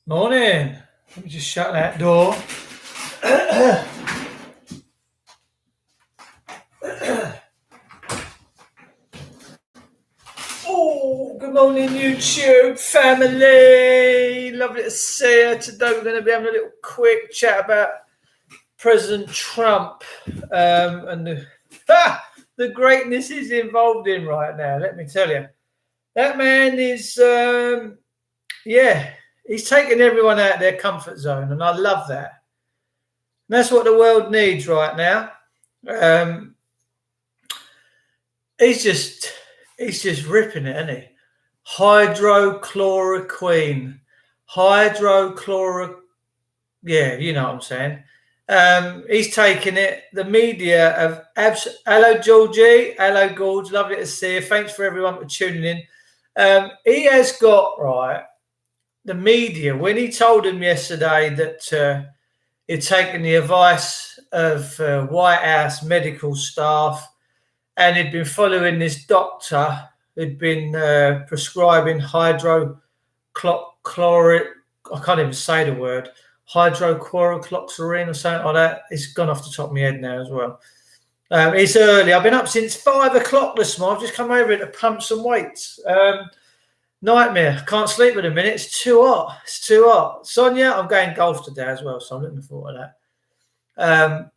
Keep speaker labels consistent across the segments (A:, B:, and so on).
A: Morning. Let me just shut that door. Oh, good morning, YouTube family. Lovely to see you. Today we're going to be having a little quick chat about President Trump and the greatness he's involved in right now. Let me tell you, that man is, he's taking everyone out of their comfort zone, and I love that. And that's what the world needs right now. He's just ripping it, isn't he? Hydrochloroquine. Yeah, you know what I'm saying. He's taking it. The media have hello Georgie, hello Gorge, lovely to see you. Thanks for everyone for tuning in. He has got right the media when he told them yesterday that he'd taken the advice of White House medical staff and he'd been following this doctor who'd been prescribing hydrochloric. I can't even say the word hydrochloroquine or something like that. It's gone off the top of my head now as well. It's early. I've been up since 5 o'clock this morning. I've just come over here to pump some weights. Nightmare. Can't sleep in a minute. It's too hot. It's too hot. Sonia, I'm going golf today as well, so I'm looking forward to that.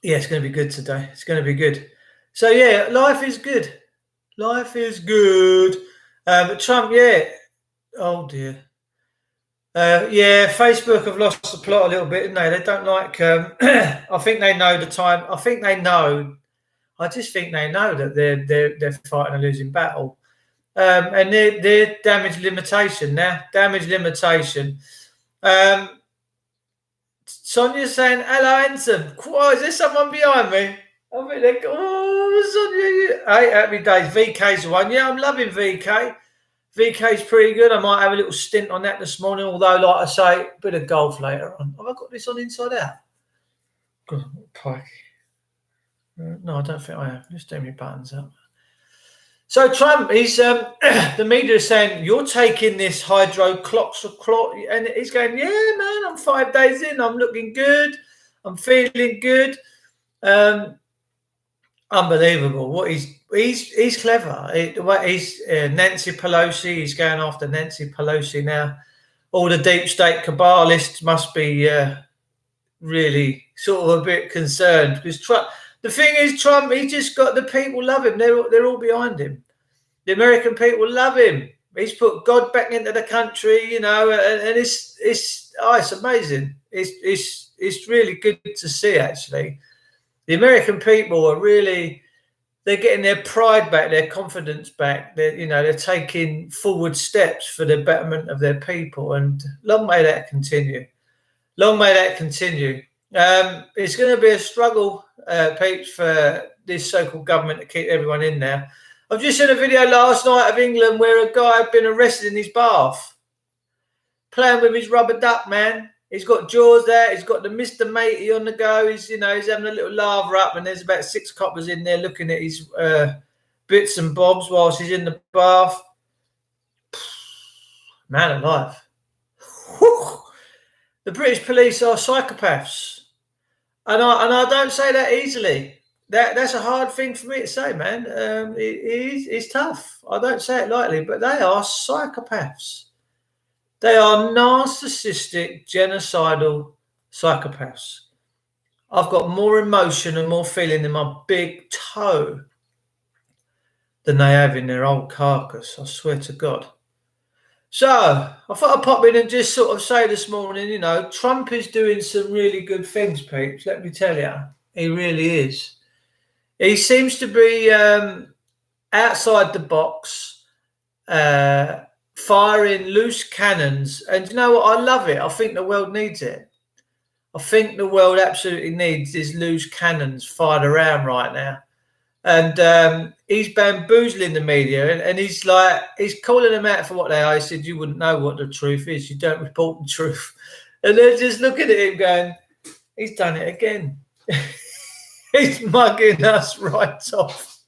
A: Yeah, it's going to be good today. It's going to be good. So, yeah, life is good. Life is good. But Trump, yeah. Oh, dear. Yeah, Facebook have lost the plot a little bit, haven't they? They don't like... I think they know the time. I think they know... I just think they know that they're fighting a losing battle. And they're damage limitation now. Damage limitation. Sonia's saying, hello, handsome. Whoa, is there someone behind me? I mean, Sonia. Hey, happy days. VK's the one. Yeah, I'm loving VK. VK's pretty good. I might have a little stint on that this morning, although, like I say, a bit of golf later on. Have I got this on inside out? Pike. No, I don't think I have. Just do my buttons up. So Trump, he's the media is saying you're taking this hydrochloroquine, and he's going, yeah, man, I'm 5 days in, I'm looking good, I'm feeling good, unbelievable. What he's clever. He's Nancy Pelosi. He's going after Nancy Pelosi now. All the deep state cabalists must be really sort of a bit concerned because Trump. The thing is, Trump, he just got the people love him. They're all behind him. The American people love him. He's put God back into the country, you know, and it's amazing. It's really good to see, actually. The American people are really, they're getting their pride back, their confidence back. They're taking forward steps for the betterment of their people, and long may that continue. Long may that continue. It's going to be a struggle, peeps, for this so-called government to keep everyone in there. I've just seen a video last night of England where a guy had been arrested in his bath, playing with his rubber duck, man. He's got Jaws there. He's got the Mr. Matey on the go. He's having a little lava up, and there's about 6 coppers in there looking at his bits and bobs whilst he's in the bath. Man alive. Whew. The British police are psychopaths. And I don't say that easily. That's a hard thing for me to say, man. It's tough. I don't say it lightly, but they are psychopaths. They are narcissistic, genocidal psychopaths. I've got more emotion and more feeling in my big toe than they have in their old carcass. I swear to God. So I thought I'd pop in and just sort of say this morning, Trump is doing some really good things, peeps. Let me tell you, he really is. He seems to be outside the box, firing loose cannons. And you know what? I love it. I think the world needs it. I think the world absolutely needs these loose cannons fired around right now. And he's bamboozling the media, and he's calling them out for what they are. He said, you wouldn't know what the truth is. You don't report the truth. And they're just looking at him going, he's done it again. He's mugging us right off.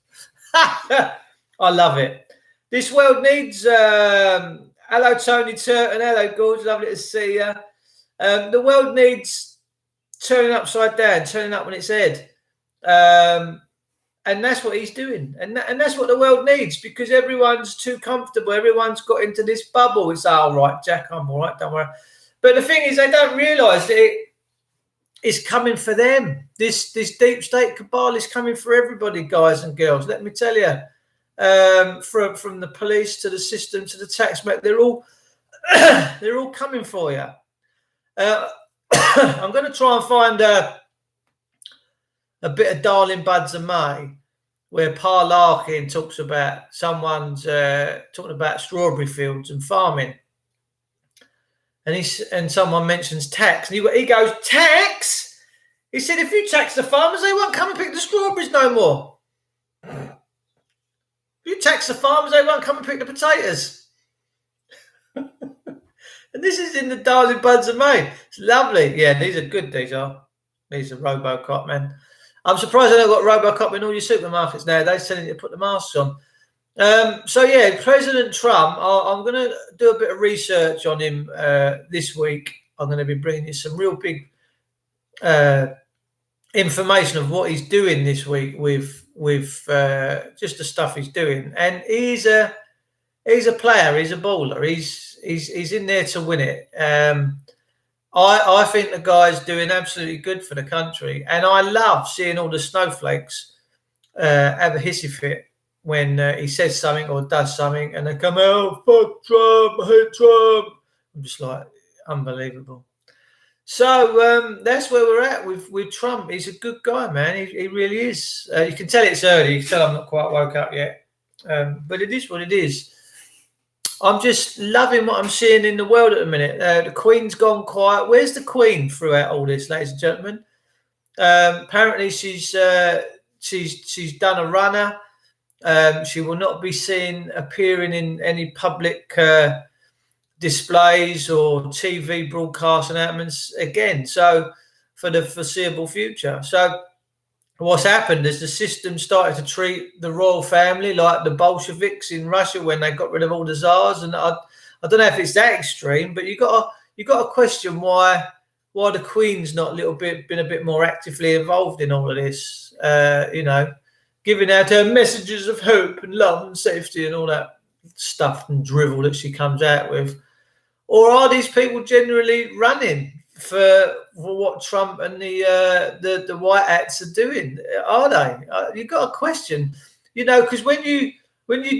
A: I love it. This world needs Hello, Tony Turton. Hello, George. Lovely to see you. The world needs turning upside down, turning up on its head. And that's what he's doing. And that's what the world needs, because everyone's too comfortable. Everyone's got into this bubble. It's all right, Jack, I'm all right, don't worry. But the thing is, they don't realise that it's coming for them. This deep state cabal is coming for everybody, guys and girls. Let me tell you. From the police to the system to the taxman, they're all coming for you. I'm going to try and find a bit of Darling Buds of May, where Pa Larkin talks about someone's talking about strawberry fields and farming, and someone mentions tax, and he goes, tax? He said, if you tax the farmers, they won't come and pick the strawberries no more. You tax the farmers, they won't come and pick the potatoes. And this is in the Darling Buds of May. It's lovely. Yeah, these are good, these are. These are Robocop, man. I'm surprised they don't got Robocop in all your supermarkets nowadays, telling you to put the masks on. So, yeah, President Trump, I'm going to do a bit of research on him this week. I'm going to be bringing you some real big information of what he's doing this week with just the stuff he's doing. And he's a player. He's a baller. He's in there to win it. I think the guy's doing absolutely good for the country, and I love seeing all the snowflakes have a hissy fit when he says something or does something, and they come out, fuck Trump, I hate Trump. I'm just like, unbelievable. So that's where we're at with Trump. He's a good guy, man. He really is. You can tell it's early. You can tell I'm not quite woke up yet. But it is what it is. I'm just loving what I'm seeing in the world at the minute. The Queen's gone quiet. Where's the Queen throughout all this, ladies and gentlemen? Apparently she's done a runner. She will not be seen appearing in any public displays or TV broadcast announcements again, so for the foreseeable future. So what's happened is the system started to treat the royal family like the Bolsheviks in Russia when they got rid of all the czars, and I don't know if it's that extreme, but you got to question why the Queen's not been a bit more actively involved in all of this, giving out her messages of hope and love and safety and all that stuff and drivel that she comes out with. Or are these people generally running for what Trump and the white hats are doing? Are they? You've got a question, because when you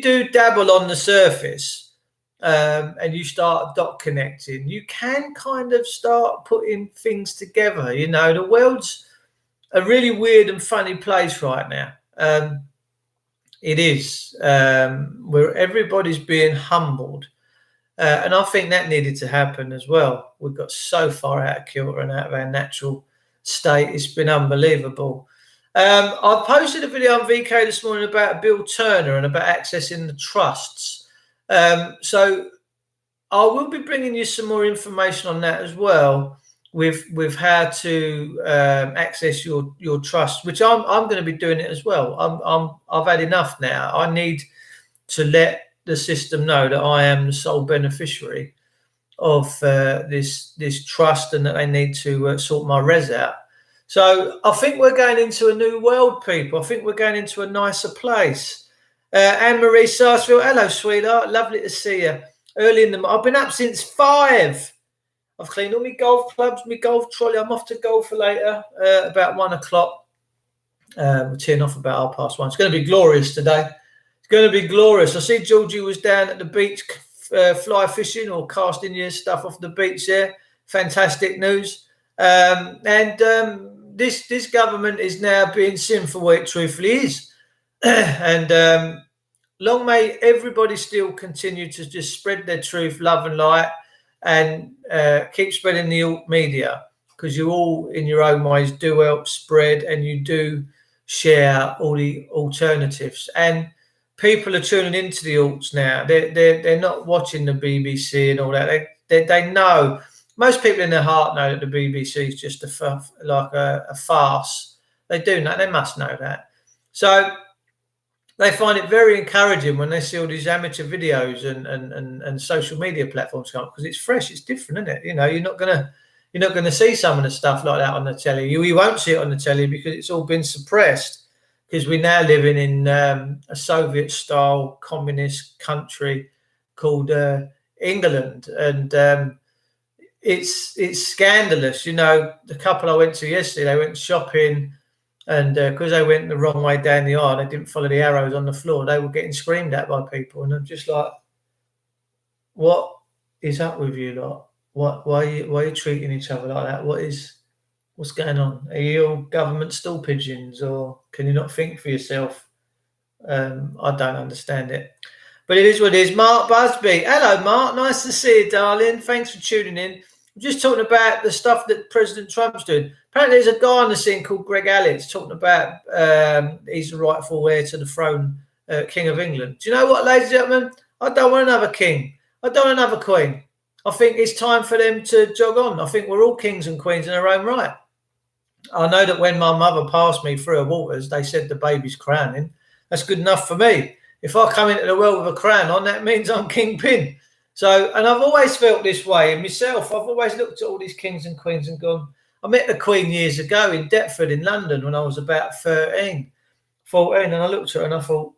A: do dabble on the surface and you start dot connecting, you can kind of start putting things together. The world's a really weird and funny place right now. It is where everybody's being humbled. And I think that needed to happen as well. We've got so far out of kilter and out of our natural state. It's been unbelievable. I posted a video on VK this morning about Bill Turner and about accessing the trusts. So I will be bringing you some more information on that as well, with how to access your trust, which I'm going to be doing it as well. I've had enough now. I need to let the system know that I am the sole beneficiary of this trust, and that they need to sort my res out. So I think we're going into a new world, people. I think we're going into a nicer place. Anne-Marie Sarsfield, hello, sweetheart. Lovely to see you. Early in the morning. I've been up since 5. I've cleaned all my golf clubs, my golf trolley. I'm off to golf for later, about 1 o'clock. We're teeing off about 1:30. It's going to be glorious today. It's going to be glorious. I see Georgie was down at the beach fly fishing or casting your stuff off the beach there. Fantastic news. This government is now being seen for what it truthfully is. And long may everybody still continue to just spread their truth, love and light, and keep spreading the alt media, because you all in your own ways do help spread, and you do share all the alternatives. And people are tuning into the alts now. They're not watching the BBC and all that. They know. Most people in their heart know that the BBC is just a farce. They do know. They must know that. So they find it very encouraging when they see all these amateur videos and social media platforms come up, because it's fresh, it's different, isn't it? You know, you're not gonna see some of the stuff like that on the telly. You won't see it on the telly because it's all been suppressed, because we're now living in a Soviet-style communist country called England, and it's scandalous. You know, the couple I went to yesterday, they went shopping, and because they went the wrong way down the aisle, they didn't follow the arrows on the floor. They were getting screamed at by people, and I'm just like, "What is up with you lot? Why are you treating each other like that? What's going on? Are you all government stool pigeons, or can you not think for yourself?" I don't understand it. But it is what it is. Mark Busby. Hello, Mark. Nice to see you, darling. Thanks for tuning in. I'm just talking about the stuff that President Trump's doing. Apparently, there's a guy on the scene called Greg Allitz talking about he's the rightful heir to the throne, King of England. Do you know what, ladies and gentlemen? I don't want another king. I don't want another queen. I think it's time for them to jog on. I think we're all kings and queens in our own right. I know that when my mother passed me through her waters, they said the baby's crowning. That's good enough for me. If I come into the world with a crown on, that means I'm kingpin. So, and I've always felt this way in myself. I've always looked at all these kings and queens and gone, I met the Queen years ago in Deptford in London when I was about 14, and I looked at her and I thought,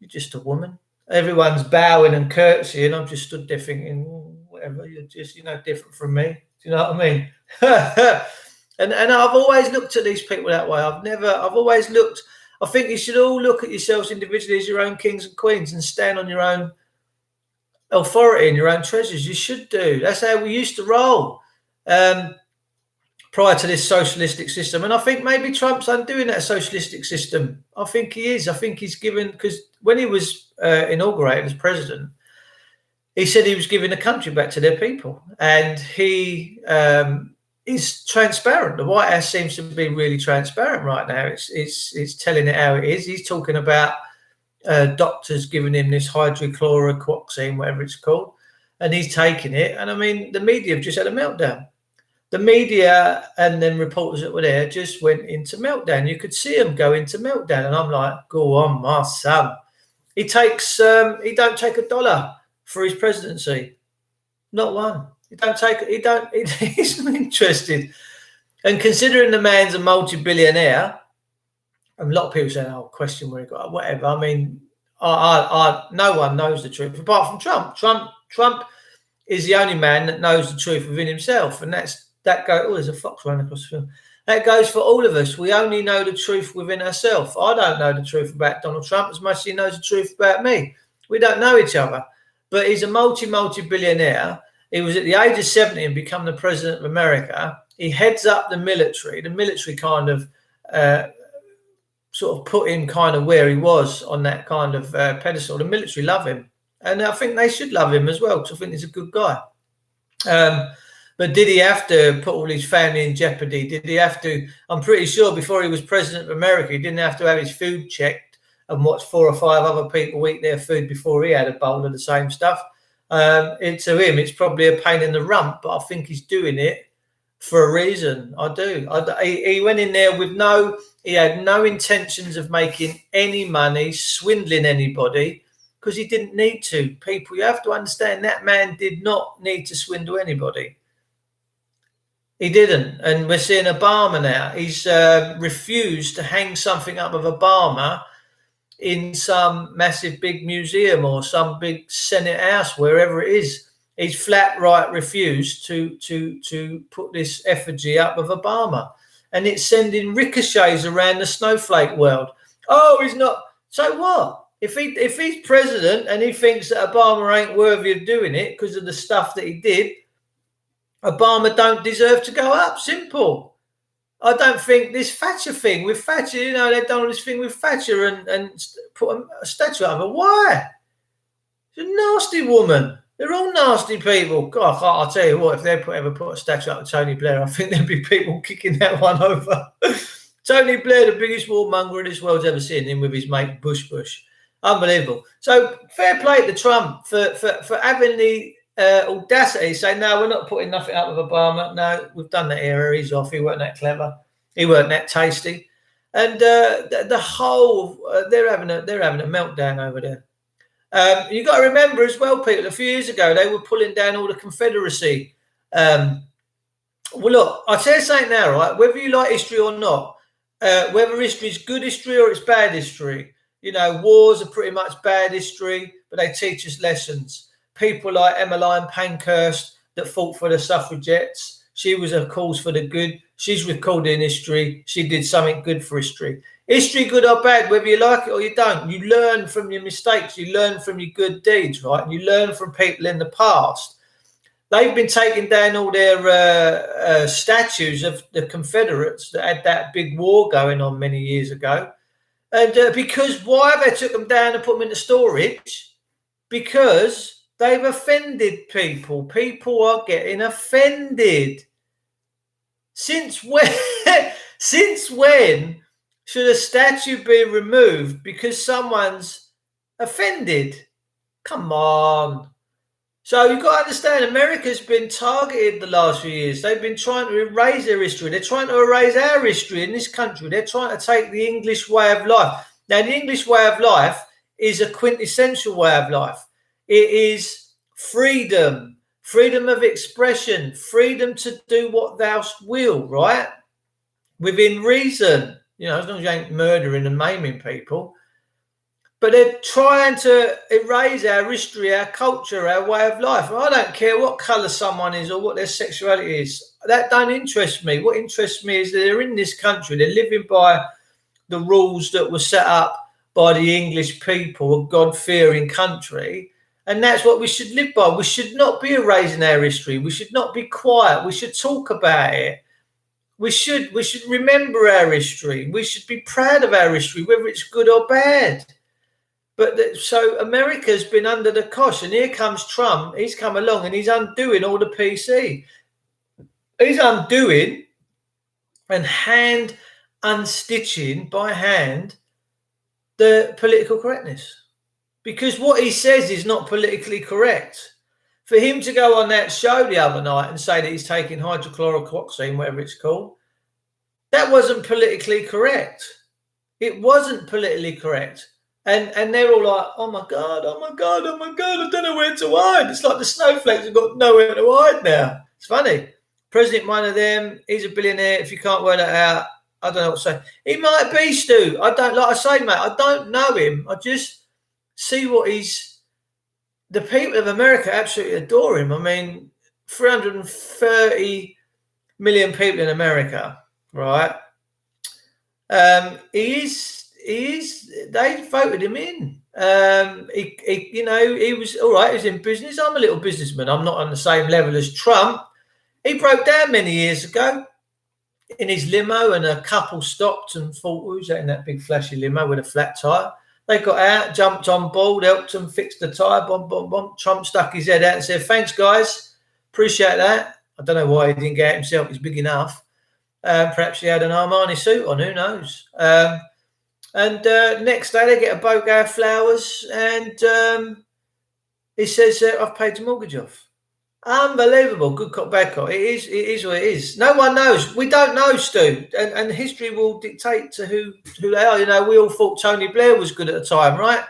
A: you're just a woman. Everyone's bowing and curtsying. I'm just stood there thinking, whatever, you're just, different from me. Do you know what I mean? and I've always looked at these people that way. I've always looked, I think you should all look at yourselves individually as your own kings and queens and stand on your own authority and your own treasures. You should do. That's how we used to roll prior to this socialistic system. And I think maybe Trump's undoing that socialistic system. I think he is. I think he's given, because when he was inaugurated as president, he said he was giving the country back to their people. And he is transparent. The White House seems to be really transparent right now. It's telling it how it is. He's talking about doctors giving him this hydrochloroquine, whatever it's called, and he's taking it. And I mean, the media have just had a meltdown. The media and then reporters that were there just went into meltdown. You could see them go into meltdown, and I'm like, go on, my son. He don't take $1 for his presidency, not one. He's not interested. And considering the man's a multi-billionaire, a lot of people say, "Oh, question where he got whatever." I mean, no one knows the truth apart from Trump. Trump is the only man that knows the truth within himself, and that goes. Oh, there's a fox running across the field. That goes for all of us. We only know the truth within ourselves. I don't know the truth about Donald Trump as much as he knows the truth about me. We don't know each other, but he's a multi-billionaire. He was at the age of 70 and become the president of America. He heads up the military. The military kind of sort of put him kind of where he was on that kind of pedestal. The military love him, and I think they should love him as well, because I think he's a good guy. But did he have to put all his family in jeopardy? Did he have to? I'm pretty sure before he was president of America, he didn't have to have his food checked and watch 4 or 5 other people eat their food before he had a bowl of the same stuff. To him, it's probably a pain in the rump, but I think he's doing it for a reason. I do. He went in there with he had no intentions of making any money, swindling anybody, because he didn't need to. People, you have to understand that man did not need to swindle anybody. He didn't. And we're seeing Obama now. He's refused to hang something up of Obama in some massive big museum or some big Senate house, wherever it is. He's flat right refused to put this effigy up of Obama. And it's sending ricochets around the snowflake world. Oh, he's not. So what? If he's president and he thinks that Obama ain't worthy of doing it because of the stuff that he did, Obama don't deserve to go up. Simple. I don't think this Thatcher thing with Thatcher, they've done all this thing with Thatcher and put a statue of her. Why? She's a nasty woman. They're all nasty people. God, I'll tell you what, if they ever put a statue up of Tony Blair, I think there'd be people kicking that one over. Tony Blair, the biggest warmonger this world's ever seen, him with his mate Bush. Unbelievable. So fair play to Trump for having the audacity to say, no, we're not putting nothing up with Obama. No, we've done that era. He's off. He weren't that clever. He weren't that tasty. And the whole they're having a meltdown over there. You've got to remember as well, people. A few years ago, they were pulling down all the Confederacy. Well, look, I'll tell you something now, right? Whether you like history or not, whether history is good history or it's bad history, you know, wars are pretty much bad history, but they teach us lessons. People like Emmeline Pankhurst that fought for the suffragettes, she was, of course, for the good. She's recorded in history. She did something good for history. History, good or bad, whether you like it or you don't, you learn from your mistakes. You learn from your good deeds, right? And you learn from people in the past. They've been taking down all their statues of the Confederates that had that big war going on many years ago. And because why have they took them down and put them into storage? Because they've offended people. People are getting offended. Since when? Since when should a statue be removed because someone's offended? Come on. So you've got to understand, America's been targeted the last few years. They've been trying to erase their history. They're trying to erase our history in this country. They're trying to take the English way of life. Now, the English way of life is a quintessential way of life. It is freedom, freedom of expression, freedom to do what thou will, right? Within reason, you know, as long as you ain't murdering and maiming people. But they're trying to erase our history, our culture, our way of life. I don't care what colour someone is or what their sexuality is. That don't interest me. What interests me is that they're in this country. They're living by the rules that were set up by the English people, a God-fearing country. And that's what we should live by. We should not be erasing our history. We should not be quiet. We should talk about it. We should remember our history. We should be proud of our history, whether it's good or bad. But so America's been under the cosh, and here comes Trump. He's come along and he's undoing all the PC. He's undoing and hand unstitching by hand the political correctness. Because what he says is not politically correct. For him to go on that show the other night and say that he's taking hydrochloroquine, whatever it's called, that wasn't politically correct. It wasn't politically correct. And they're all like, oh my God, oh my God, oh my God, I don't know where to hide. It's like the snowflakes have got nowhere to hide now. It's funny. President, one of them, he's a billionaire. If you can't work that out, I don't know what to say. He might be, Stu. I don't, like I say, mate, I don't know him. I just see what he's, the people of America absolutely adore him. I mean, 330 million people in America, right? They voted him in. He was all right. He was in business. I'm a little businessman. I'm not on the same level as Trump. He broke down many years ago in his limo, and a couple stopped and thought, who's that in that big flashy limo with a flat tire? They got out, jumped on board, helped him fix the tire. Bomb, bomb, bomb. Trump stuck his head out and said, thanks, guys. Appreciate that. I don't know why he didn't get out himself. He's big enough. Perhaps he had an Armani suit on. Who knows? And next day they get a bouquet of flowers, and he says, I've paid the mortgage off. Unbelievable. Good cop, bad cop. It is what it is. No one knows. We don't know, Stu. And history will dictate to who they are. You know, we all thought Tony Blair was good at the time, right?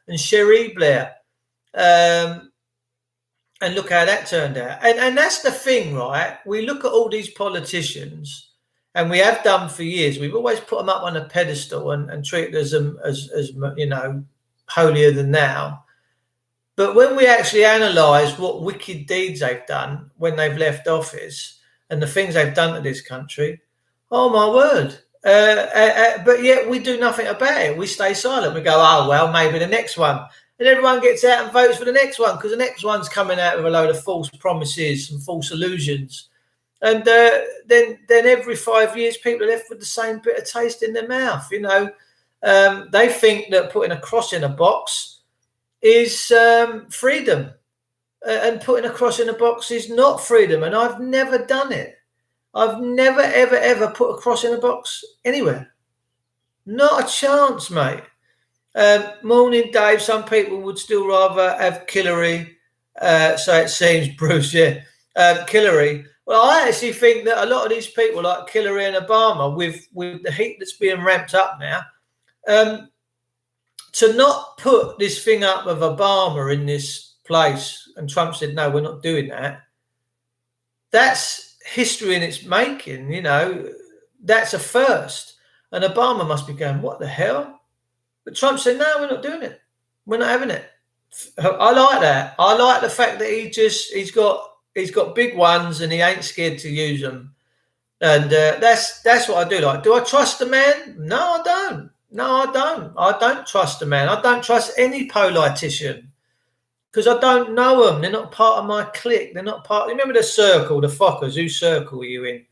A: And Cherie Blair. And look how that turned out. And that's the thing, right? We look at all these politicians, and we have done for years. We've always put them up on a pedestal and treated them as you know, holier than thou. But when we actually analyse what wicked deeds they've done when they've left office and the things they've done to this country, oh my word. But yet we do nothing about it. We stay silent. We go, oh, well, maybe the next one. And everyone gets out and votes for the next one because the next one's coming out with a load of false promises and false illusions. And then every 5 years, people are left with the same bitter taste in their mouth. You know, they think that putting a cross in a box is freedom, and putting a cross in a box is not freedom. And I've never done it. I've never, ever, ever put a cross in a box anywhere. Not a chance, mate. Morning, Dave. Some people would still rather have Hillary. So it seems, Bruce. Yeah, Hillary. Well, I actually think that a lot of these people, like Hillary and Obama, with the heat that's being ramped up now, to not put this thing up of Obama in this place, and Trump said, no, we're not doing that. That's history in its making, you know. That's a first. And Obama must be going, what the hell? But Trump said, no, we're not doing it. We're not having it. I like that. I like the fact that he's got big ones and he ain't scared to use them. And that's what I do like. Do I trust the man? No, I don't. No, I don't. I don't trust the man. I don't trust any politician because I don't know them. They're not part of my clique. They're not part. Remember the circle, the Fockers? Whose circle are you in?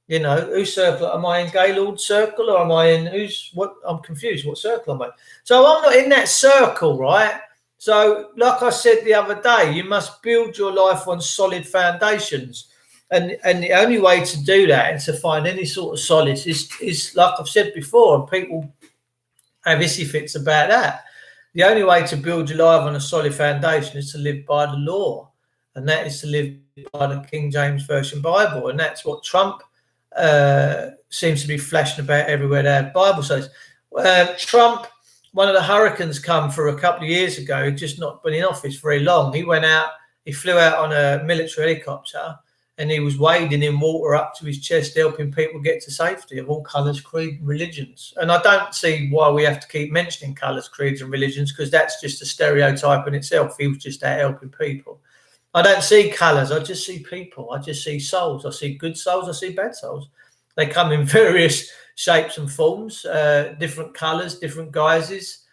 A: You know, whose circle? Am I in Gaylord's circle or am I in what? I'm confused. What circle am I? So I'm not in that circle, right? So, like I said the other day, you must build your life on solid foundations. And the only way to do that and to find any sort of solace is like I've said before, and people have issy fits about that. The only way to build your life on a solid foundation is to live by the law, and that is to live by the King James Version Bible, and that's what Trump seems to be flashing about everywhere that Bible says. Trump, one of the hurricanes come for a couple of years ago, he'd just not been in office very long. He went out, he flew out on a military helicopter, and he was wading in water up to his chest, helping people get to safety of all colours, creed, and religions. And I don't see why we have to keep mentioning colours, creeds, and religions, because that's just a stereotype in itself. He was just out helping people. I don't see colours. I just see people. I just see souls. I see good souls. I see bad souls. They come in various shapes and forms, different colours, different guises.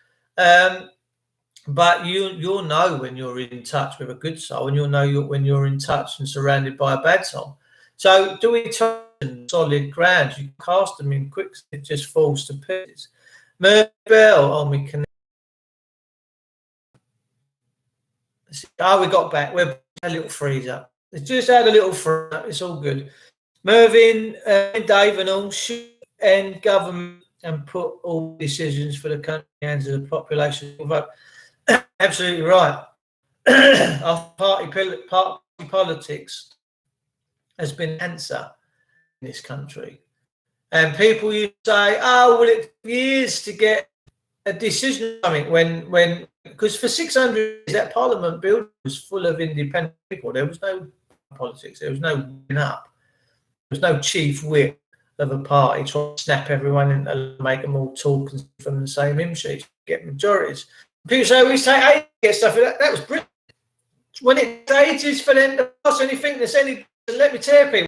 A: But you'll know when you're in touch with a good soul, and you'll know when you're in touch and surrounded by a bad soul. So do we turn solid ground? You cast them in quick, it just falls to pieces. Murphy Bell, oh, we can. Oh, we got back. We're a little freeze up. It's just had a little freeze up. It's all good. Mervyn and Dave and all should end government and put all decisions for the country in the hands of the population to vote. Absolutely right. Our party politics has been an answer in this country. And people you say, oh, well, it took years to get a decision on it when because for 600 years that parliament building was full of independent people. There was no politics. There was no winning up. There was no chief whip of a party trying to snap everyone in and make them all talk from the same hymn sheet, get majorities. People say, we say ages, get stuff like that. That was brilliant. When it's ages for them to pass anything, there's any, let me tell people,